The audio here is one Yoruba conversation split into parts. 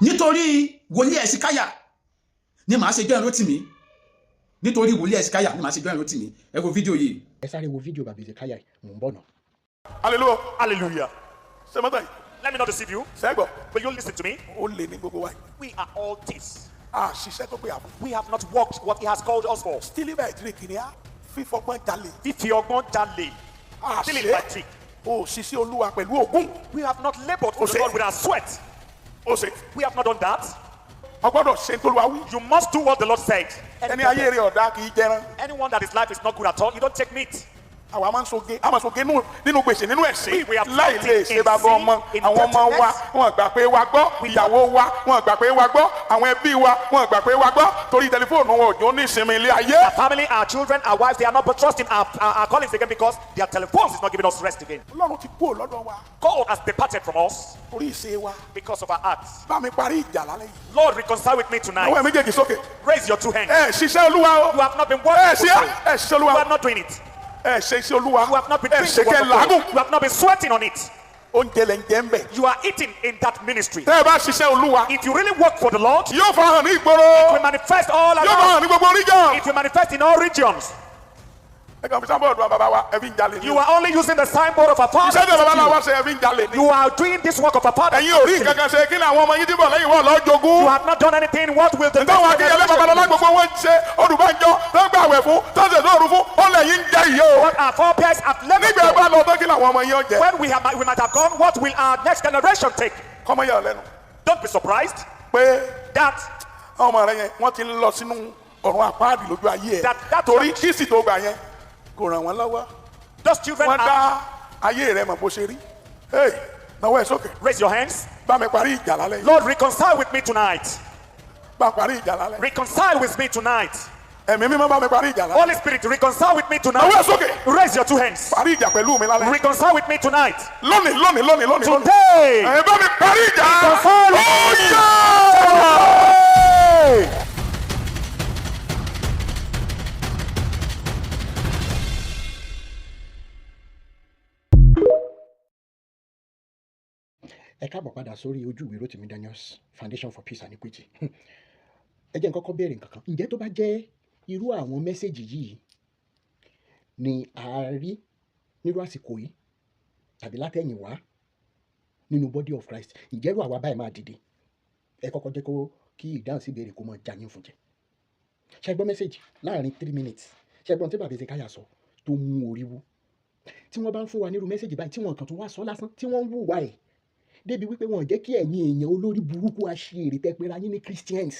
nítorí wòlíì Èsíkáyà ni màá ṣe jẹ́ Rótìmí, nítorí wòlíì Èsíkáyà ni màá ṣe jẹ́ Rótìmí. Ẹ wo fídíò yìí. Ẹ sáré wo fídíò bàbá Èsíkáyà mò ń bọ̀ náà. Hallelujah. Hallelujah. Ṣé mọ́tò yìí? Let me not deceive you. Sẹ́gbọ̀. Will you listen to me? Ó lè ní gbogbo wa. We are all this. A ṣiṣẹ́ tó pé àbọ̀. We have not worked what he has called us for. Stealing by trick ni a fífọgbọ́n jalè. Fífi ọgbọ́n jalè. A Stealing by ṣe trick. o ṣiṣẹ́ Olúwa pẹ̀lú ogún. We have not labored for the Ose. Lord with our sweat. O ṣe. We have not done that. O gbọ́dọ̀ ṣe tó Olúwa wí. You must do what the Lord said. Ẹni ayé rẹ̀ ọ̀dà kì í jẹran. Anyone that his life is not good at all, you don't take meat. Àwa máa ń soge, a máa soge nínú gbèsè nínú ẹ̀sìn. We have Láì lè ṣe in bàbá sin, ọmọ. in Àwọn ọmọ wa, dirtiness. wọn gbà pé wa gbọ́. Ìyàwó wa, wọn gbà pé wa gbọ́. Àwọn ẹbí wa, wọn gbà pé wa gbọ́. Torí tẹlifóònù wọn ò jó ní ìsinmi ilé ayé. Our family, our children, our wives, they are not but trusting our callings again because their telephones is not giving us rest again. Ọlọ́run ti kúrò lọ́dọ̀ wa. God has departed from us Torí ìṣe wa. because of our acts. Bá mi parí ìjà lálẹ́ yìí. Lord, reconcile with me Àwọn tonight. ẹ̀ méjèèjì sókè. Raise your two hands. Ẹ ṣiṣẹ́ Olúwa o. You have not been Ẹ working. ṣe ṣiṣẹ́ You Olúwa. are not doing it. Ẹ ṣe iṣẹ́ Olúwa. You have not been Ẹ doing ṣe the work kẹ́ of God. làágùn. You have not been sweating on it. Oúnjẹ lẹ̀ ń jẹ ń bẹ̀. You are eating in that ministry. Tẹ́ ẹ bá ṣiṣẹ́ Olúwa. If you really work for the Lord, it Yóò fara hàn ní ìgboro. will manifest all Yóò fara around. hàn ní gbogbo oríjàn. It will manifest in all regions. Ẹ kàn fi sábọ̀dù wa bàbá wa ẹ fi ń jalè ní. You are only using the signboard of our father. Iṣẹ́ tí bàbá náà wá ṣe ẹ fi ń jalè ní. You are doing this work of our father. Ẹ̀yin ò rí nǹkan kan ṣe kí ni àwọn ọmọ yín dìbò lẹ́yìn wọn lọ́ọ́ You jogún. have not done anything. What will the Nígbà wọn next Akínyẹlé Babalọ́lá generation do? gbogbo wọn ń ṣe Olùbánjọ tó ń gbàwẹ̀ fún tó ń ṣètò òru fún ó lẹ́yìn ń jẹ ìyé o. What our forebears have left Nígbà ẹ us bá lọ tó kí làwọn ọmọ yín ó jẹ. when we might have gone, what will our next generation take? Kọ́mọ yà ọ́ lẹ́nu Don't be surprised pé that àwọn ọmọ rẹ yẹn wọ́n ti ń lọ sínú ọ̀run àpáàdì lójú ayé ẹ̀. That- Torí kíìsì tó gbà yẹn kò ràn wọ́n lọ́wọ́. those children Wọ́n are. dá ayé rẹ̀ mọ̀ bó ṣe rí. Hey, náwó ẹ̀ sókè. Raise your hands. Bá mi parí ìjà lálẹ́ yìí. Lord, reconcile with me tonight. Bá parí ìjà lálẹ́ yìí. Reconcile with me tonight. Ẹ̀mí mímọ́ bá mi parí ìjà lálẹ́. Holy Spirit, reconcile with me Náwó tonight. ẹ̀ sókè. Raise your two hands. Parí ìjà pẹ̀lú mi lálẹ́. Reconcile with me tonight. Lónìí. Today. Ẹ bá mi parí ìjà. Reconcile with Ó me. yá! Hey! Ẹ káàbọ̀ padà sórí ojú ìwé Rótìmí Daniels Foundation for Peace and Equity. Ẹ jẹ́ n kọ́kọ́ béèrè nǹkan kan. Ǹjẹ́ tó bá jẹ́ irú àwọn mẹ́sẹ̀gì yìí ni a rí nírú àsìkò yìí tàbí látẹ̀yìn wá nínú body of Christ, ǹjẹ́ irú àwa báyìí máa dìde? Ẹ kọ́kọ́ jẹ́ kí ìdáhùn sí ìbéèrè kó mọ já yín fún jẹ. Ṣé ẹ gbọ́ mẹ́sẹ̀gì láàrin 3 minutes? Ṣé ẹ gbọ́n tí bàbá Èsíkáyà sọ tó mú orí wú? Tí wọ́n bá ń fún wa nírú mẹ́sẹ̀gì báyìí tí wọ́n kàn tún wá sọ lásán tí wọ́n ń wùwà ẹ̀ débi wípé wọn ò jẹ́ kí ẹ̀yin èèyàn olórí burúkú aṣèrè tẹ́ pera yín ní Christians,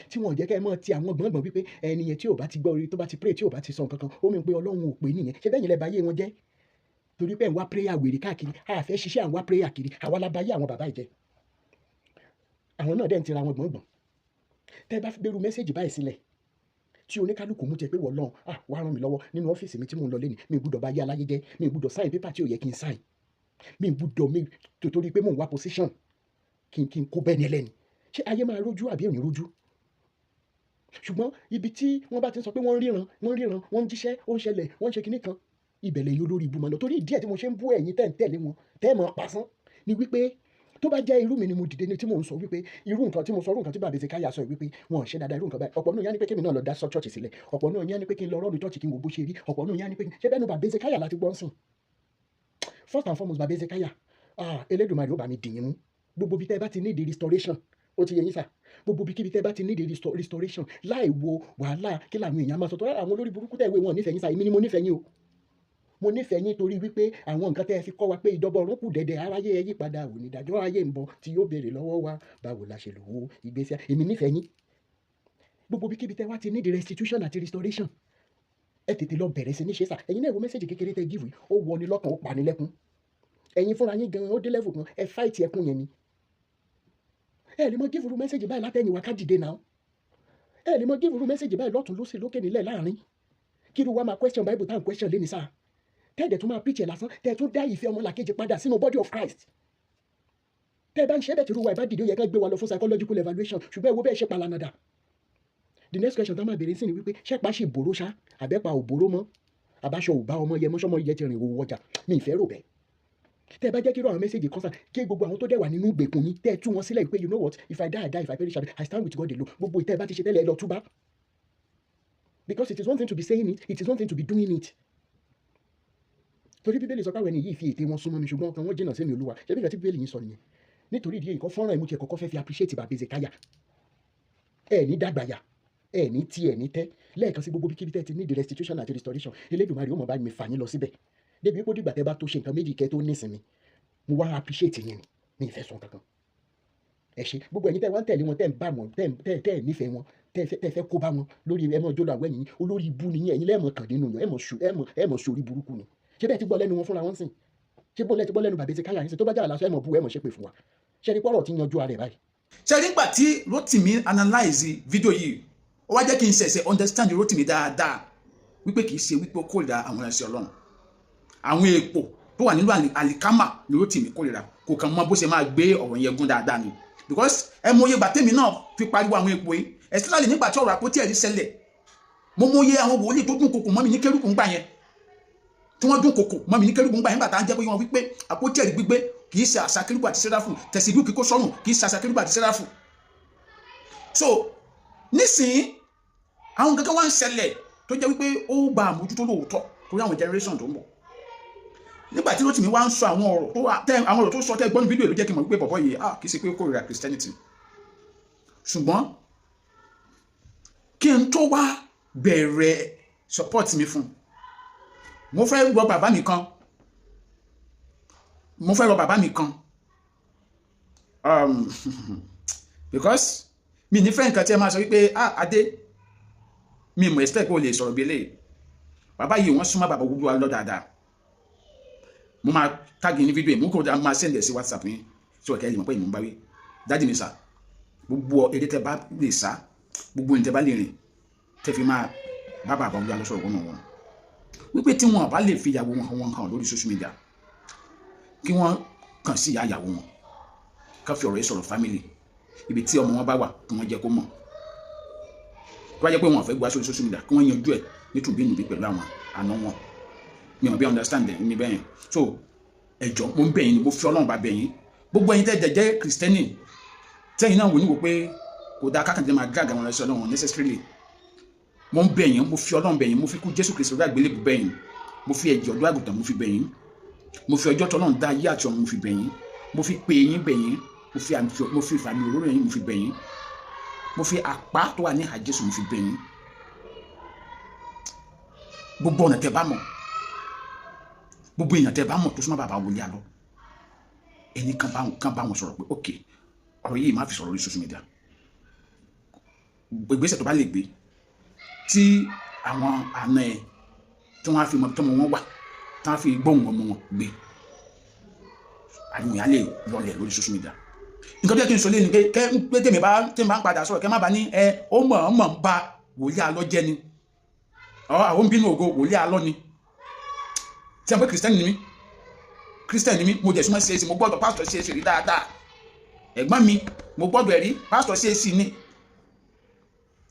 tí wọn ò jẹ́ kẹ́ ẹ mọ̀ ti àwọn gbọ̀ngbọ̀n wípé ẹni yẹn tí ò bá ti gbọ́ orí tó bá ti pray tí ò bá ti sọ nǹkan kan ó mì pé Ọlọ́run ò pè nìyẹn. Ṣé bẹ́ẹ̀ yẹn lẹ bá yé wọn jẹ́? Torí pé ẹ̀ ń wá prayer wèrè káàkiri, a fẹ́ ṣiṣẹ́ à ń wá prayer kiri, àwa la bá yé àwọn bàbá ìjẹ́. Àwọn náà dẹ̀ ń tira wọn gbọ̀ngbọ̀n. Tẹ́ bá fi gbèrú mẹ́sẹ̀gì báyìí sílẹ̀ tí oníkálukú mú jẹ pé wọ́n lọ́n wá ràn mí lọ́wọ́ nínú ọ́fíìsì mi tí mò ń lọ lẹ́nu, mi ò gbúdọ̀ bá yé aláyé jẹ́, mi ò gbúdọ̀ sáìn pépà tí ò yẹ kí n sáìn, mi ò gbúdọ̀ torí pé mò ń wá position kí n kó bẹ́ẹ̀ ni ẹlẹ́ni. Ṣé ayé máa rójú àbí ò ní rójú? Ṣùgbọ́n ibi tí wọ́n bá ti sọ pé wọ́n ríran wọ́n ń jíṣẹ́ ó ń ṣẹlẹ̀ wọ́n ń ṣe kinní kan, ìbẹ̀lẹ̀ yìí olórí ibu máa lọ. Torí ìdí ẹ̀ tí mo ṣe ń bú ẹ̀yin tẹ́ ń tẹ̀lé wọn tẹ́ mọ̀ pasán ni wípé tó bá jẹ́ irú mi ni mo dìde ní tí mò ń sọ wípé irú nǹkan tí mo sọ irú nǹkan tí bàbá Èsíkáyà sọ wípé wọn ò ṣe dáadáa irú nǹkan báyìí, ọ̀pọ̀ náà yá ni pé kémi náà lọ dá chọ́ọ̀chì sílẹ̀, ọ̀pọ̀ náà yá ni pé kí n lọ rọ́ọ̀lù chọ́ọ̀chì kí n wò bó ṣe rí, ọ̀pọ̀ náà yá ni pé ṣé bẹ́ẹ̀ ni bàbá Èsíkáyà láti gbọ́n sìn. First and foremost bàbá Èsíkáyà Elédùmarè ó bá mi dìyín mú. Gbogbo bí tẹ́ bá ti need restoration ó ti yẹ yín sà, gbogbo bí kíbi tẹ́ bá ti need restoration láì wo wàhálà kí làwọn èèyàn máa sọ tó àwọn olórí burúkú tẹ́ ìwé wọn nífẹ̀ẹ́ yín sà, èmi ni mo nífẹ̀ẹ́ yín o. Mo nífẹ̀ẹ́ yín torí wípé àwọn nǹkan tẹ́ ẹ fi kọ́ wa pé ìdọ́bọ̀ ọ̀run kù dẹ̀dẹ̀ aráyé ẹ yípadà òní ìdájọ́ ayé ń bọ̀ tí yóò béèrè lọ́wọ́ wa báwo la ṣe lò ó ìgbésí èmi nífẹ̀ẹ́ yín. Gbogbo bí kíbi tẹ́ wá ti need restitution àti restoration ẹ tètè lọ bẹ̀rẹ̀ sí ní ṣe sà. Ẹ̀yin náà wo mẹ́sẹ̀jì kékeré tẹ́ gíìfù ó wọ ni lọ́kàn ó pa ni lẹ́kún. Ẹ̀yin fúnra yín gan ó dé level kan ẹ fight ẹkún yẹn ni. Ẹ lè mọ gíìfù mẹ́sẹ̀jì báyìí látẹ̀yìn wá ká dìde náà. Ẹ lè mọ gíìfù mẹ́sẹ̀jì báyìí lọ́tún lósì lókè nílẹ̀ láàrin. Kí ló wá máa question Bible tá à ń question lé ní sáà. Tẹ́ẹ̀dẹ̀ tún máa preach ẹ̀ lásán tẹ́ẹ̀ tún dá ìfẹ́ ọmọlàkejì padà sínú body of Christ. Tẹ́ẹ̀ bá ń ṣe bẹ́ẹ̀ tí ruwa ìbá dìde ó yẹ ká gbé wa lọ fún psychological evaluation ṣùgbọ́n ẹ wo bẹ́ẹ̀ ṣe palanada. The next question tá máa bèrè sí ni wípé ṣẹ́pà ṣì bòró ṣá àbẹ́pà ò bòró mọ́ àbáṣọ ò bá ọmọ yẹ mọ́ṣọ́mọ́ yẹ ti rìn òwò ọjà mi ìfẹ́ rò bẹ́ẹ̀. tẹ́ ẹ bá jẹ́ kí irú àwọn mẹ́sẹ̀gì constant kí gbogbo àwọn tó dẹ̀ wà nínú ìgbèkùn yín tẹ́ ẹ tú wọn sílẹ̀ pé you know what, if I die I die, if I perish I stand with God alone. Gbogbo ìtẹ́ ẹ bá ti ṣe tẹ́lẹ̀ ẹ lọ túbá, because it is one thing to be saying it, it is one thing to be doing it. Torí bíbélì sọ pé àwọn ẹni yìí fi ète wọn súnmọ́ mi ṣùgbọ́n ọkàn wọn jìnnà sí mi Olúwa. Ṣé bí nǹkan tí bíbélì yín sọ nìyẹn? Nítorí ìdí èyí kan fọ́nrán ìmúṣẹ kọ́kọ́ fẹ́ fi appreciate bàbá Hezekiah. Ẹ ní dàgbàyà, ẹ ní tí ẹ ní tẹ́ lẹ́ẹ̀kan sí gbogbo bíkíbi tẹ́ ti ní the restitution àti restoration. Elédùmarè ó mọ̀ bá mi fà yín lọ síbẹ̀. Débi wípé dìgbà tẹ́ bá tó ṣe nǹkan méjì kẹ́ tó nísinmi. Mo wá appreciate yín ni, mi ì fẹ́ sọ kankan. Ẹ ṣe gbogbo ẹ̀yin tẹ́ wá ń tẹ̀lé wọn, tẹ́ ń bá wọn, tẹ́ nífẹ̀ẹ́ wọn, tẹ́ fẹ́ kó bá wọn lórí ẹmọ jọlọ àwọn ẹ̀yin olórí ibu nìyẹn, ẹ̀yin lẹ́ẹ̀mọ̀ kàn nínú yàn, ẹ̀mọ̀ sórí burúkú ni. Ṣé bẹ́ẹ̀ ti gbọ́ lẹ́nu wọn fúnra wọn sìn? Ṣé bó lẹ́ ti gbọ́ lẹ́nu bàbá Hezekiah yín sìn? Tó bá jà àlàsọ ẹ̀mọ̀ bu ẹ̀mọ̀ ṣépè fún wa. Ṣé ni pọ́rọ̀ ti yanjú ara ẹ̀ báyìí? ṣe nígbà tí Rotimi analyze fídíò yìí ó wá jẹ́ kí n ṣẹ̀ṣẹ̀ understand Rotimi dáadáa wípé kì í ṣe wípé ó kórìíra àwọn ẹ̀sìn Ọlọ́run. Àwọn èèpo tó wà nínú àlìkámà ni Rotimi kórìíra, kò kàn mọ bó ṣe máa gbé ọ̀rọ̀ yẹn gún dáadáa ni, because ẹ mọ iye ìgbà tèmi náà fi pariwo àwọn èèpo yìí, especially nígbà tí ọ̀rọ̀ àpótí ẹ̀rí ṣẹlẹ̀. Mo mọ iye àwọn wòlíì tó dún kòkò mọ́ mi ní kérúkù ń gbà yẹn, tí wọ́n dún kòkò mọ́ mi ní kérúkù ń gbà yẹn, nígbà tá à ń jẹ́ pé wọ́n wípé àpótí ẹ̀rí gbígbé kì í ṣe àṣà kérúkù àti séráfù, tẹ̀síbú kíkó sọ́rùn kì í ṣe àṣà kérúkù àti séráfù. So nísìnyí àwọn kankan wá ń ṣẹlẹ̀ tó jẹ́ wípé ó gba àmójútó lóòótọ́ torí àwọn generation tó ń bọ̀. Nígbà tí Rotimi wá ń sọ àwọn ọ̀rọ̀ tó sọ tẹ́ gbọ́n fídíò ló jẹ́ kí n mọ̀ wípé bọ̀bọ̀ yìí kì í ṣe pé ó kórìíra Christianity. Ṣùgbọ́n kí n tó wá bẹ̀rẹ̀ support mi fún, mo fẹ́ rọ bàbá mi kan because mi ní fẹ́ nǹkan tí ẹ máa sọ wípé Adé mi mọ̀ expect pé o lè sọ̀rọ̀ bí eléyìí. Bàbá yìí wọ́n súnmọ́ bàbá gbogbo wa lọ dáadáa. Mo máa tag ní fídíò yìí, mo kò máa send ẹ̀ sí WhatsApp yín tí ọ̀kẹ́ lè mọ̀ pé ìmọ̀ ń bá wí. Dájú mi sà, gbogbo èdè tẹ bá lè sá, gbogbo ní tẹ bá lè rìn tẹ fi máa bá bàbá gbogbo alọ́sọ̀rọ̀ wọn wípé tí wọn bá lè fi ìyàwó wọn hàn lórí social media kí wọ́n kàn sí ìyàwó wọn ká fi ọ̀rọ̀ yìí sọ̀rọ̀ family ibi tí ọmọ wọn bá wà kí wọ́n jẹ́ kó mọ̀. Tó bá jẹ́ pé wọn fẹ́ gbà sórí social media kí wọ́n yanjú ẹ̀ nítùbínúbí pẹ̀lú àwọn àna wọn. Mi ò bí understand ẹ̀ ní bẹ́yẹn. So ẹjọ́ mo ń bẹ̀ yín ni mo fi Ọlọ́run bá bẹ̀ yín. Gbogbo ẹ̀yin tẹ́ jẹ́ Kristẹni tẹ́yìn náà wò ní wò pé kò dáa kákàndé máa gàgà wọn lọ́sọ̀ Ọlọ́run necessarily. Mo ń bẹ̀ yín, mo fi Ọlọ́run bẹ̀ yín, mo fi kú Jésù Kristi orí àgbélébùú bẹ̀ yín, mo fi ẹ̀jẹ̀ ọ̀dọ́ àgùntàn mo fi bẹ̀ yín, mo fi ọjọ́ tọ́lọ́run dá ayé àti ọ̀run mo fi bẹ̀ yín, mo fi pè yín bẹ̀ yín, mo fi ìfàmì òróró yín mo fi bẹ̀ yín, mo fi àpá tó wà ní ìhà Jésù mo fi bẹ̀ yín. Gbogbo ọ̀nà tẹ́ bá mọ̀, gbogbo èèyàn tẹ́ bá mọ̀ tó súnmọ́ bàbá wòlíì àlọ́, ẹni kan bá wọn sọ̀rọ̀ pé ok ọ̀rọ̀ yìí má fi sọ̀rọ̀ lórí social media. Ìgbésẹ̀ tó bá lè gbé tí àwọn àna ẹ̀ tí wọ́n á fi mọ tọ́mọ wọn wà tí wọ́n á fi gbóhùn ọmọ wọn gbé àdìmọ̀ yà lè lọlẹ̀ lórí social media. Nǹkan tó yẹ kí n sọ lé ní pé tèmi bá ń padà sọ̀rọ̀ kẹ́ má ba ní ó mọ̀ ń ba wòlíì àlọ́ jẹ́ ni àwọn ń bínú ògo wòlíì àlọ́ ni. Tí a pé Christian ni mí mo jẹ̀ súnmọ́ CAC, mo gbọ́dọ̀ pastor CAC rí dáadáa. Ẹ̀gbọ́n mi mo gbọ́dọ̀ ẹ̀rí pastor CAC ni.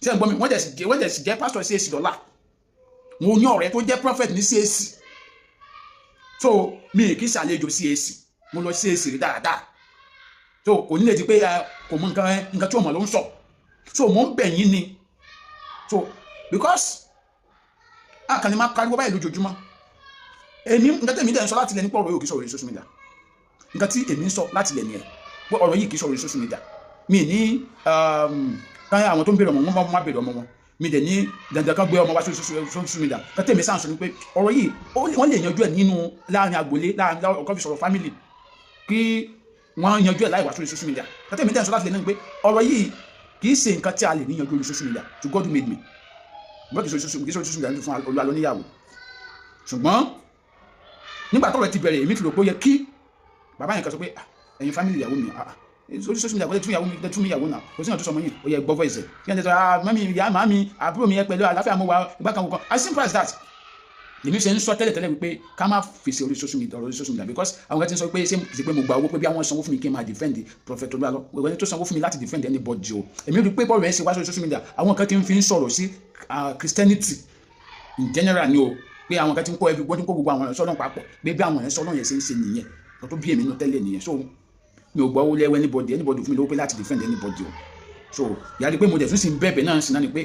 Tí ẹ̀gbọ́n mi wọ́n jẹ̀ sì jẹ́ pastor CAC dọ́là. Mo ní ọ̀rẹ́ tó jẹ́ prophet ní CAC. So mi kì í ṣàlejò CAC, mo lọ CAC rí dáadáa. So kò ní lè di pé kò mọ nǹkan tí ó mọ̀ ló ń sọ. So mo ń bẹ̀ yín ni. So because àkànní máa káríwọ́ báyìí lójoojúmọ́. Èmi nǹkan tí èmi dẹ̀ ń sọ láti ilẹ̀ nípa ọ̀rọ̀ yìí kì í sọ̀rọ̀ social media. Nǹkan tí èmi ń sọ láti ilẹ̀ nìyẹn pé ọ̀rọ̀ yìí kì í sọ̀rọ̀ social media. Mi ní káyọ̀ àwọn tó ń bèrè ọmọ wọn má bèrè ọmọ wọn. Mi dẹ̀ ní dandan kan gbé ọmọ wá sórí social media. Nǹkan tí èmi sáà ń sọ ni pé ọ̀rọ̀ yìí wọ́n lè yanjú ẹ̀ nínú láàrin agbolé láàrin ọkọ̀ fi sọ̀rọ̀ family kí wọ́n yanjú ẹ̀ láì wá sórí social media. Nǹkan tí èmi dẹ̀ ń sọ láti ilẹ̀ náà ni pé ọ̀rọ̀ yìí kì í ṣe nǹkan tí a lè ní yanjú lórí social media. To God who made me. Mo kì í sọ social media fún Olúwa lóníyàwó. Ṣùgbọ́n nígbà tọ́rọ̀ ti bẹ̀rẹ̀ èmi ti rò pé ó yẹ kí bàbá yẹn kan sọ pé ẹ̀yin family ìyàwó mi orí social media wọlé tún mi ìyàwó náà kò sí náà tó sọmọ yìí ó yẹ gbọ́ voice ẹ̀ kí ẹni tó sọ mami ìyá màmí àbúrò mi yẹn pẹ̀lú àlàáfíà mo wà ìgbà kan kan as simple as that. Èmi ṣe ń sọ tẹ́lẹ̀ wípé ká má fèsì orí social media because àwọn kan ti ń sọ pé ṣé kìí ṣe pé mo gba owó pé bí àwọn sanwó fún mi kí n máa defend prophet Olúwa wọ́n tó sanwó fún mi láti defend anybody o. Èmi rí pé bọ́ọ̀lù ẹ̀ ṣe wá sórí social media àwọn kan ti ń fi ń sọ̀rọ̀ sí Christianity in general ni o pé àwọn kan ti ń kó gbogbo àwọn ẹ̀sọ́ náà papọ̀ pé bí àwọn ẹ̀sọ́ náà yẹn ṣe ń ṣe nìyẹn kó tó bí èmi nù tẹ́lẹ̀ nìyẹn. So mi ò gbọ́ owó lẹ́wọ́ anybody fún mi lówó pé láti defend anybody o. So yàrá rí pé mo dẹ̀ tún sì ń bẹ̀bẹ̀ náà sí náà ni pé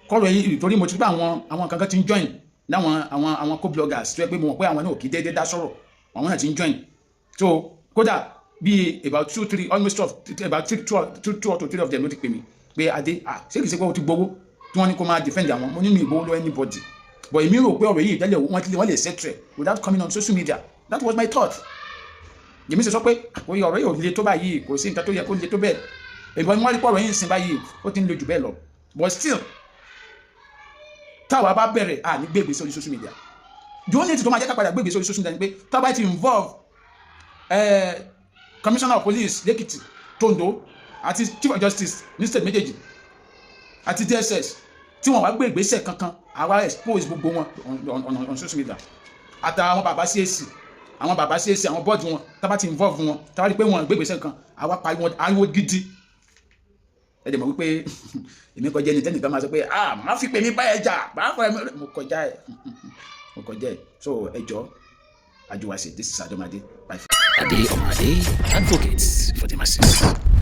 kọ́rọ̀ yìí torí mo ti bá àwọn kankan ti ń join láwọn àwọn co-bloggers tó yẹ pé mo mọ̀ pé àwọn náà kì í déédéé dá sọ̀rọ̀ àwọn náà ti ń join. So kódà bí about 2-3 almost about 2 or 3 of them ló ti pè mí pé adé ṣé kìí ṣe pé o ti gbowó tí wọ́n ní kó máa defend àwọn mo ní mi ìgbowó lọ anybody but èmi rò pé ọ̀rọ̀ yìí tẹ́lẹ̀ wọ́n lè settle without coming on social media. That was my thought. Jèmi ṣe sọ pé oye ọ̀rọ̀ yìí ò le tó báyìí kò sí nǹkan tó yẹ kó le tó bẹ́ẹ̀ ìbọn wọ́n rí pọ̀ ọ̀rọ̀ yìí ń sin báyìí ó ti ń le jù bẹ́ẹ̀ lọ but still táwa bá bẹ̀rẹ̀ ní gbé ìgbésẹ̀ orí social media the only thing tó máa jẹ́ ká padà gbé ìgbésẹ̀ orí social media ni pé táwa ti involve commissioner of police lẹ́kìtì Tondo àti chief of justice ní state méjèèjì àti DSS tí wọ́n wá gbé ìgbésẹ̀ kankan àwa expose gbogbo wọn on social media àtàwọn bàbá CAC àwọn bọ́ọ̀dù wọn tábà ti involve wọn tábà rí pé wọn gbé ìgbésẹ̀ kan àwa pariwo ariwo gidi ẹ̀dẹ̀ mọ̀ wípé èmi kọjá ẹni tẹ́nìkan máa sọ pé máa fi pè mí báyẹ̀ jà mo kọjá ẹ̀ so ẹjọ́ àjùwàsí this is Adomade. Ade Omade, advocates for the masses.